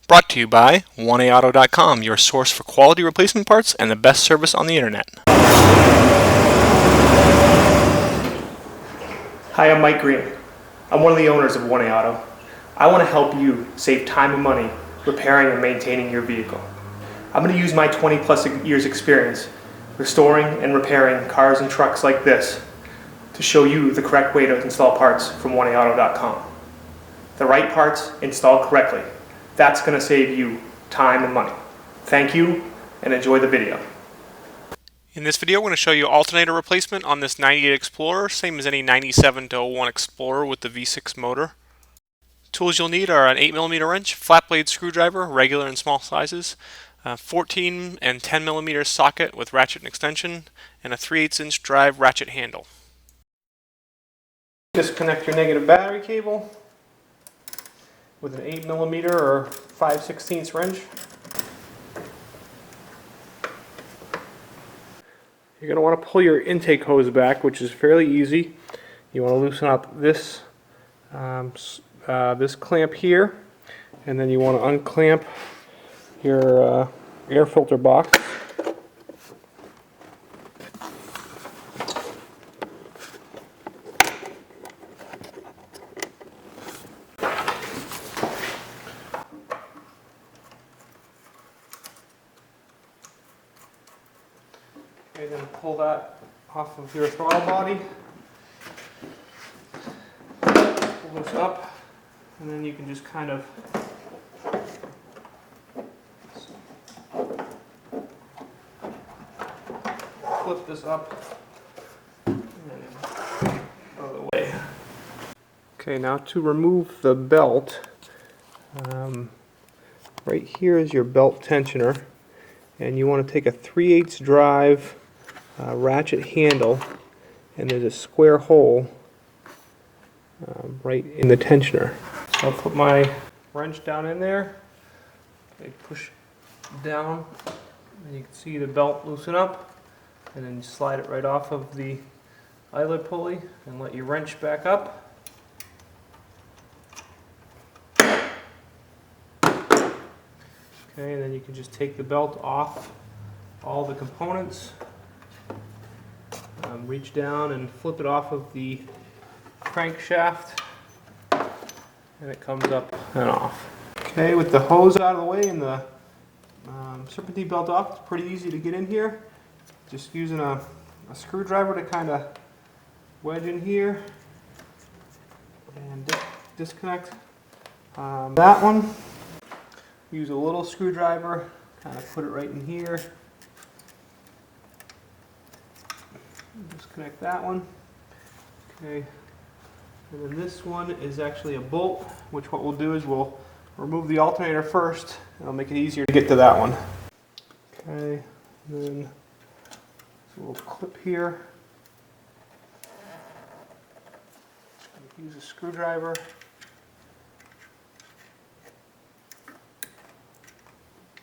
Brought to you by 1AAuto.com, your source for quality replacement parts and the best service on the internet. Hi, I'm Mike Green. I'm one of the owners of 1A Auto. I want to help you save time and money repairing and maintaining your vehicle. I'm going to use my 20 plus years experience restoring and repairing cars and trucks like this to show you the correct way to install parts from 1AAuto.com. The right parts installed correctly. That's going to save you time and money. Thank you and enjoy the video. In this video, we're going to show you alternator replacement on this 98 Explorer, same as any 97 to 01 Explorer with the V6 motor. Tools you'll need are an 8mm wrench, flat blade screwdriver, regular and small sizes, 14 and 10mm socket with ratchet and extension, and a 3/8 inch drive ratchet handle. Disconnect your negative battery cable with an 8mm or 5/16 wrench. You're going to want to pull your intake hose back, which is fairly easy. You want to loosen up this this clamp here, and then you want to unclamp your air filter box. Okay, then pull that off of your throttle body. Pull this up, and then you can just kind of flip this up and then out of the way. Okay, now to remove the belt, right here is your belt tensioner, and you want to take a 3/8 drive ratchet handle, and there's a square hole right in the tensioner. So I'll put my wrench down in there, okay, push down, and you can see the belt loosen up, and then slide it right off of the eyelet pulley and let your wrench back up. Okay, and then you can just take the belt off all the components, reach down and flip it off of the crankshaft, and it comes up and off. Okay, with the hose out of the way and the serpentine belt off, it's pretty easy to get in here. Just using a screwdriver to kind of wedge in here and disconnect that one. Use a little screwdriver, kind of put it right in here. Disconnect that one. Okay. And then this one is actually a bolt, which what we'll do is we'll remove the alternator first, and it'll make it easier to get to that one. Okay, and then a little clip here. Use a screwdriver.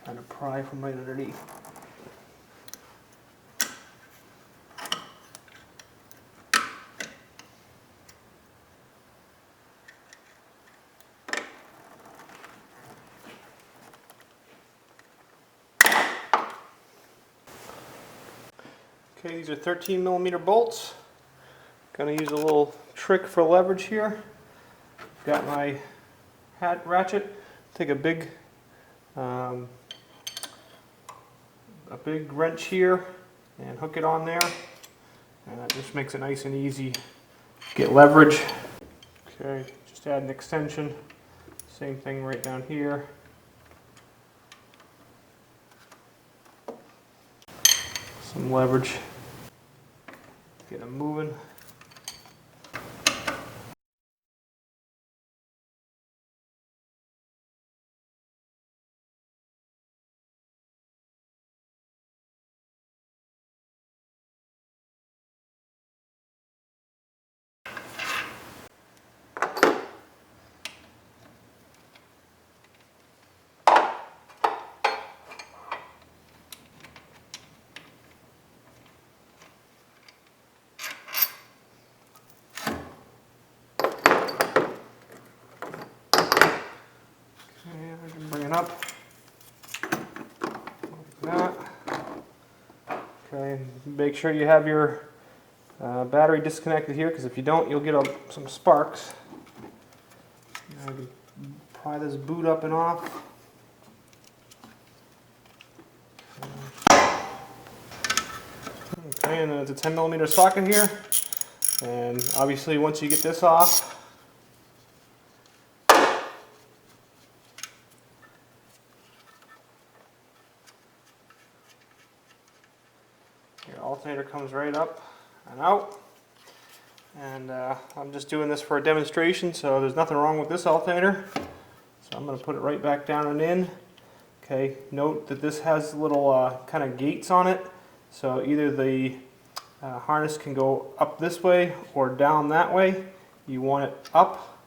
Kind of pry from right underneath. Okay, these are 13mm bolts. Gonna use a little trick for leverage here. Got my hat ratchet. Take a big wrench here and hook it on there, and that just makes it nice and easy to get leverage. Okay, just add an extension. Same thing right down here. Some leverage. Get them moving. up. Like that. Okay, make sure you have your battery disconnected here, because if you don't, you'll get some sparks. Now you can pry this boot up and off. Okay, and then it's a 10mm socket here. And obviously once you get this off, your alternator comes right up and out. And I'm just doing this for a demonstration, so there's nothing wrong with this alternator. So I'm going to put it right back down and in. Okay, note that this has little kind of gates on it. So either the harness can go up this way or down that way. You want it up.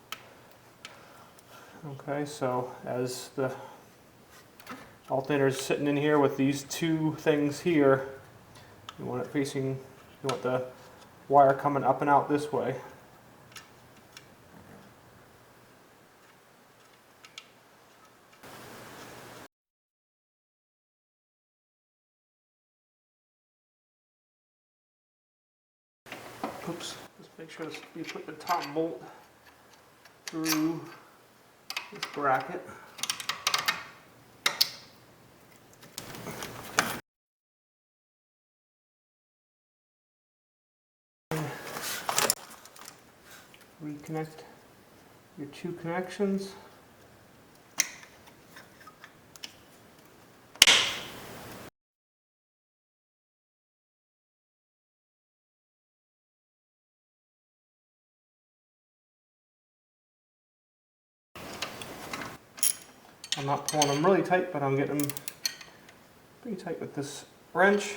Okay, so as the alternator is sitting in here with these two things here, you want it facing, you want the wire coming up and out this way. Oops, just make sure you put the top bolt through this bracket. Reconnect your two connections. I'm not pulling them really tight, but I'm getting them pretty tight with this wrench.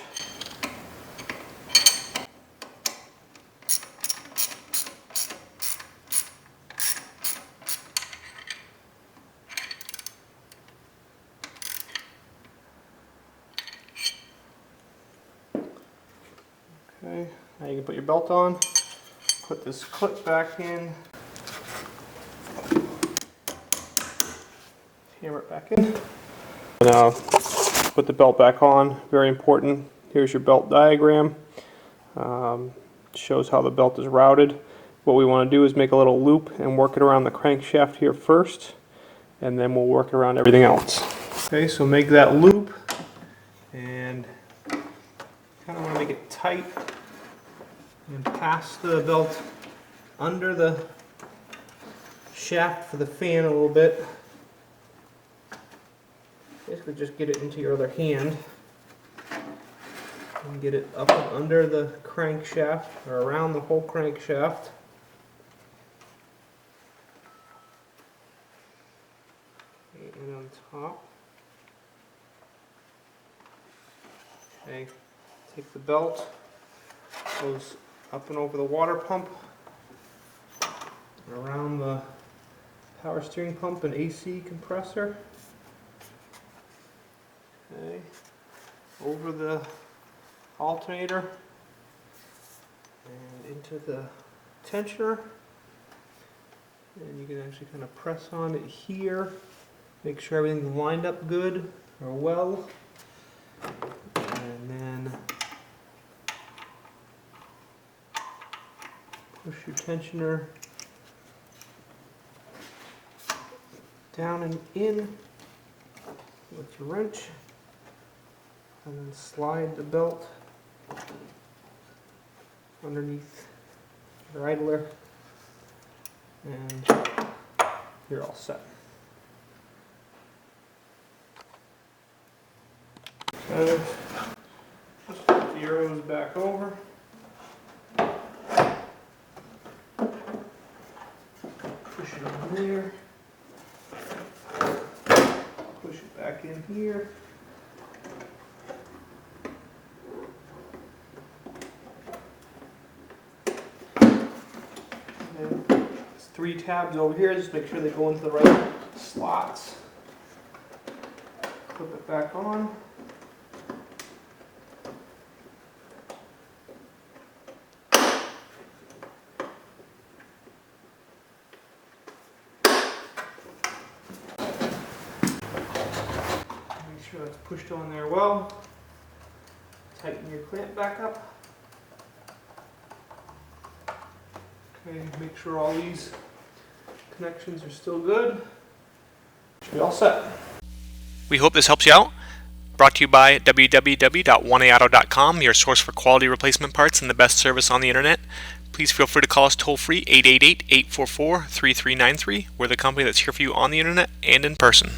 Okay, now you can put your belt on, put this clip back in, hammer it back in. Now put the belt back on, very important. Here's your belt diagram. Shows how the belt is routed. What we want to do is make a little loop and work it around the crankshaft here first, and then we'll work it around everything else. Okay, so make that loop, and kind of want to make it tight and pass the belt under the shaft for the fan a little bit. Basically just get it into your other hand and get it up and under the crankshaft, or around the whole crankshaft. And on top. Okay, take the belt, goes up and over the water pump, around the power steering pump and AC compressor. Okay, over the alternator and into the tensioner. And you can actually kind of press on it here, make sure everything's lined up good or well. And then push your tensioner down and in with your wrench, and then slide the belt underneath your idler, and you're all set. Okay, just put the arrows back over. Push it on there. Push it back in here. And there's 3 tabs over here. Just make sure they go into the right slots. Flip it back on. sure that's pushed on there well. Tighten your clamp back up. Okay, make sure all these connections are still good. Should be all set. We hope this helps you out. Brought to you by www.oneauto.com, your source for quality replacement parts and the best service on the internet. Please feel free to call us toll free 888-844-3393. We're the company that's here for you on the internet and in person.